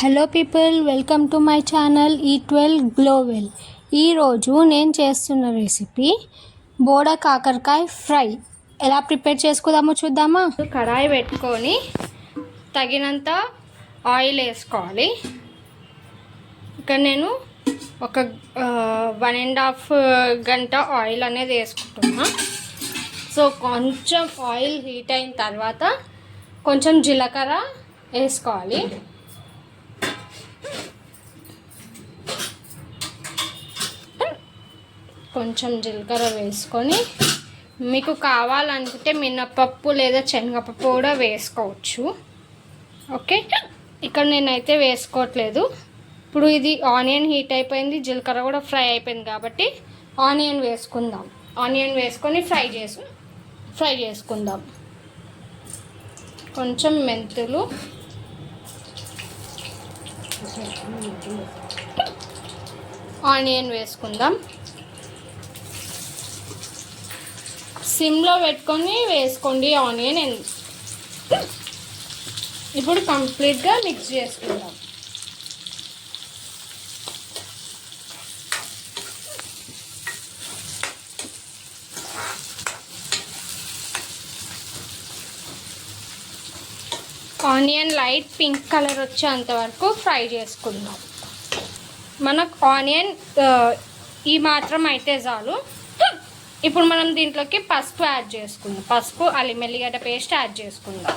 Hello people, welcome to my channel ఈ12 గ్లోవెల్. ఈరోజు నేను చేస్తున్న రెసిపీ బోడ కాకరకాయ ఫ్రై. ఎలా ప్రిపేర్ చేసుకుందామో చూద్దామా. కడాయి పెట్టుకొని తగినంత ఆయిల్ వేసుకోవాలి. ఇక్కడ నేను ఒక 1.5 గంట ఆయిల్ అనేది వేసుకుంటున్నా. సో కొంచెం ఆయిల్ హీట్ అయిన తర్వాత కొంచెం జీలకర్ర వేసుకోవాలి. కొంచెం జీలకర్ర వేసుకొని మీకు కావాలనుకుంటే మినపప్పు లేదా శనగపప్పు కూడా వేసుకోవచ్చు. ఓకే, ఇక్కడ నేనైతే వేసుకోవట్లేదు. ఇప్పుడు ఇది ఆనియన్ హీట్ అయిపోయింది, జీలకర్ర కూడా ఫ్రై అయిపోయింది కాబట్టి ఆనియన్ వేసుకుందాం. ఆనియన్ వేసుకొని ఫ్రై చేసుకుందాం. కొంచెం మెంతులు, ఆనియన్ వేసుకుందాం. సిమ్లో పెట్టుకొని వేసుకోండి ఆనియన్. ఇప్పుడు కంప్లీట్గా మిక్స్ చేసుకుందాం. ఆనియన్ లైట్ పింక్ కలర్ వచ్చేంత వరకు ఫ్రై చేసుకుందాం. మనకు ఆనియన్ ఈ మాత్రం అయితే చాలు. ఇప్పుడు మనం దీంట్లోకి పసుపు యాడ్ చేసుకుందాం. పసుపు, అల్లం వెల్లిగడ్డ పేస్ట్ యాడ్ చేసుకుందాం.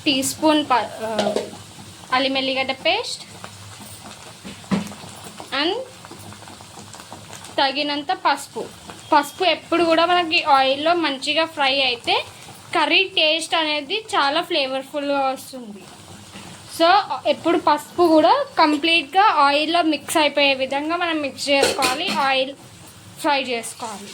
టీ స్పూన్ అల్లం వెల్లిగడ్డ పేస్ట్ అండ్ తగినంత పసుపు ఎప్పుడు కూడా మనకి ఆయిల్లో మంచిగా ఫ్రై అయితే కర్రీ టేస్ట్ అనేది చాలా ఫ్లేవర్ఫుల్గా వస్తుంది. సో ఎప్పుడు పసుపు కూడా కంప్లీట్గా ఆయిల్లో మిక్స్ అయిపోయే విధంగా మనం మిక్స్ చేసుకోవాలి. ఆయిల్ ఫ్రై చేసుకోవాలి.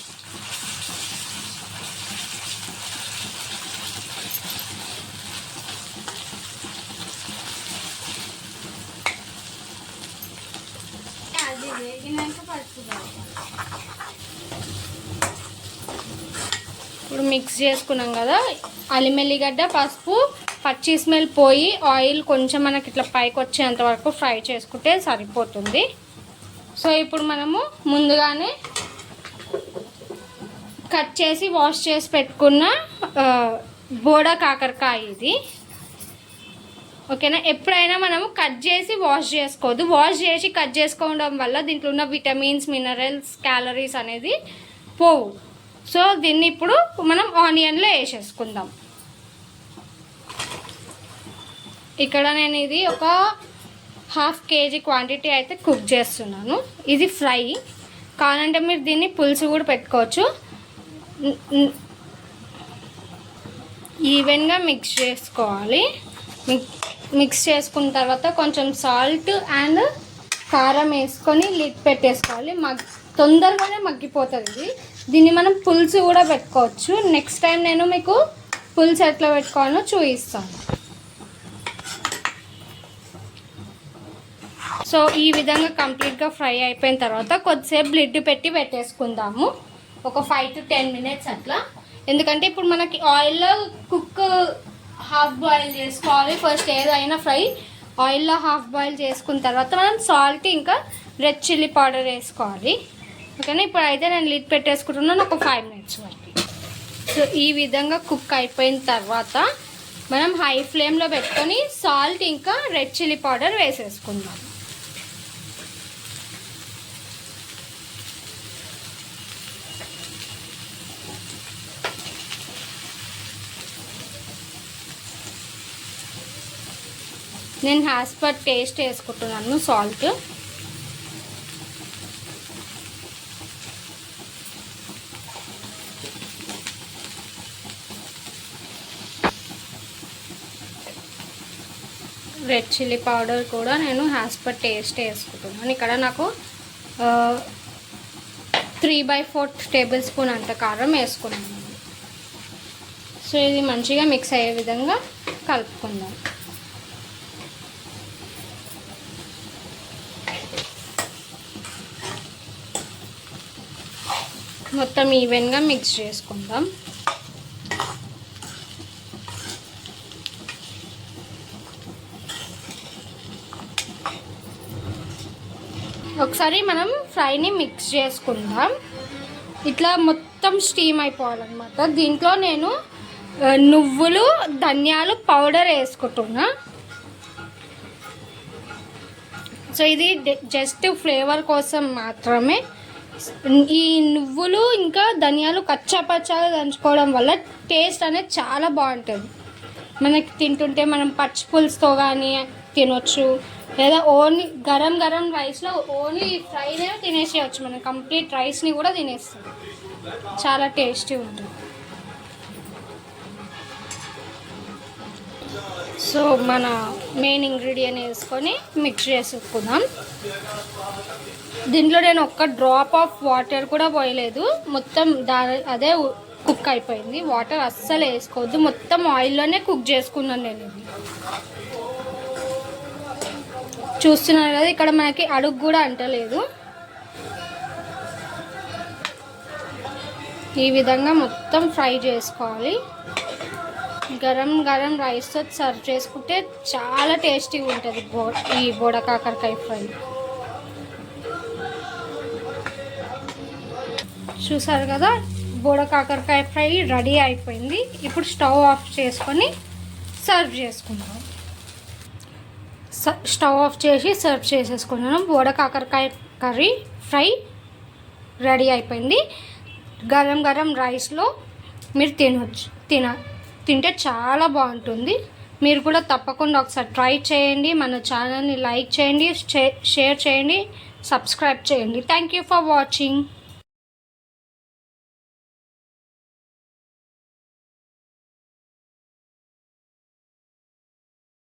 అది వేగినాక పసుపు. ఇప్పుడు మిక్స్ చేసుకున్నాం కదా, అల్లం వెల్లిగడ్డ, పసుపు, పచ్చి స్మెల్ పోయి ఆయిల్ కొంచెం మనకి ఇట్లా పైకి వచ్చేంత వరకు ఫ్రై చేసుకుంటే సరిపోతుంది. సో ఇప్పుడు మనము ముందుగానే కట్ చేసి వాష్ చేసి పెట్టుకున్న బోడా కాకరకాయ ఇది. ఓకేనా, ఎప్పుడైనా మనము కట్ చేసి వాష్ చేసుకోవద్దు. వాష్ చేసి కట్ చేసుకోవడం వల్ల దీంట్లో ఉన్న విటమిన్స్, మినరల్స్, క్యాలరీస్ అనేది పోవు. సో దీన్ని ఇప్పుడు మనం ఆనియన్లో వేసేసుకుందాం. ఇక్కడ నేను ఇది ఒక 1/2 kg క్వాంటిటీ అయితే కుక్ చేస్తున్నాను. ఇది ఫ్రై. కావాలంటే మీరు దీన్ని పులుసు కూడా పెట్టుకోవచ్చు. ఈవెన్గా మిక్స్ చేసుకోవాలి. మిక్స్ చేసుకున్న తర్వాత కొంచెం సాల్ట్ అండ్ కారం వేసుకొని లిడ్ పెట్టేసుకోవాలి. తొందరగానే మగ్గిపోతుంది. దీన్ని మనం పులుసు కూడా పెట్టుకోవచ్చు. నెక్స్ట్ టైం నేను మీకు పులుసు ఎట్లా పెట్టుకోవాలో చూపిస్తాను. సో ఈ విధంగా కంప్లీట్గా ఫ్రై అయిపోయిన తర్వాత కొద్దిసేపు లిడ్ పెట్టి పెట్టేసుకుందాము. ఒక 5 to 10 minutes అట్లా. ఎందుకంటే ఇప్పుడు మనకి ఆయిల్లో కుక్ హాఫ్ బాయిల్ చేసుకోవాలి. ఫస్ట్ ఏదైనా ఫ్రై ఆయిల్లో హాఫ్ బాయిల్ చేసుకున్న తర్వాత మనం సాల్ట్ ఇంకా రెడ్ చిల్లీ పౌడర్ వేసుకోవాలి. ఓకేనా, ఇప్పుడు అయితే నేను లిడ్ పెట్టేసుకుంటున్నాను ఒక 5 minutes వరకు. సో ఈ విధంగా కుక్ అయిపోయిన తర్వాత మనం హై ఫ్లేమ్లో పెట్టుకొని సాల్ట్ ఇంకా రెడ్ చిల్లీ పౌడర్ వేసేసుకుందాం. నేను యాజ్ పర్ టేస్ట్ వేసుకుంటున్నాను సాల్ట్. రెడ్ చిల్లీ పౌడర్ కూడా నేను యాజ్ పర్ టేస్ట్ వేసుకుంటున్నాను. ఇక్కడ నాకు 3/4 టేబుల్ స్పూన్ అంత కారం వేసుకున్నాను. సో ఇది మంచిగా మిక్స్ అయ్యే విధంగా కలుపుకుందాం. మొత్తం ఈవెన్గా మిక్స్ చేసుకుందాం. ఒకసారి మనం ఫ్రైని మిక్స్ చేసుకుందాం. ఇట్లా మొత్తం స్టీమ్ అయిపోవాలన్నమాట. దీంట్లో నేను నువ్వులు ధనియాలు పౌడర్ వేసుకుంటున్నా. సో ఇది జస్ట్ ఫ్లేవర్ కోసం మాత్రమే. ఈ నువ్వులు ఇంకా ధనియాలు కచ్చాపచ్చాగా దంచుకోవడం వల్ల టేస్ట్ అనేది చాలా బాగుంటుంది. మనకి తింటుంటే మనం పచ్చి పులుసుతో కానీ తినొచ్చు, లేదా ఓన్లీ గరం గరం రైస్లో ఓన్లీ ఫ్రైనే తినేసేయచ్చు. మనం కంప్లీట్ రైస్ని కూడా తినేస్తాం. చాలా టేస్టీ ఉంటుంది. సో మన మెయిన్ ఇంగ్రీడియంట్ వేసుకొని మిక్స్ చేసుకుందాం. దీంట్లో నేను ఒక్క డ్రాప్ ఆఫ్ వాటర్ కూడా పోయలేదు. మొత్తం అదే కుక్ అయిపోయింది. వాటర్ అస్సలు వేసుకోవద్దు. మొత్తం ఆయిల్లోనే కుక్ చేసుకున్నాను నేను. ఇది చూస్తున్నారు కదా, ఇక్కడ మనకి అడుగు కూడా అంటలేదు. ఈ విధంగా మొత్తం ఫ్రై చేసుకోవాలి. గరం గరం రైస్తో సర్వ్ చేసుకుంటే చాలా టేస్టీగా ఉంటుంది ఈ బోడ కాకరకాయ ఫ్రై. చూసారు కదా, బోడ కాకరకాయ ఫ్రై రెడీ అయిపోయింది. ఇప్పుడు స్టవ్ ఆఫ్ చేసుకొని సర్వ్ చేసుకుందాం. స్టవ్ ఆఫ్ చేసి సర్వ్ చేసేసుకున్నాను. బోడ కాకరకాయ కర్రీ ఫ్రై రెడీ అయిపోయింది. గరం గరం రైస్లో మీరు తింటే చాలా బాగుంటుంది. మీరు కూడా తప్పకుండా ఒకసారి ట్రై చేయండి. మన ఛానల్ని లైక్ చేయండి, షేర్ చేయండి, సబ్స్క్రైబ్ చేయండి. Thank you for watching.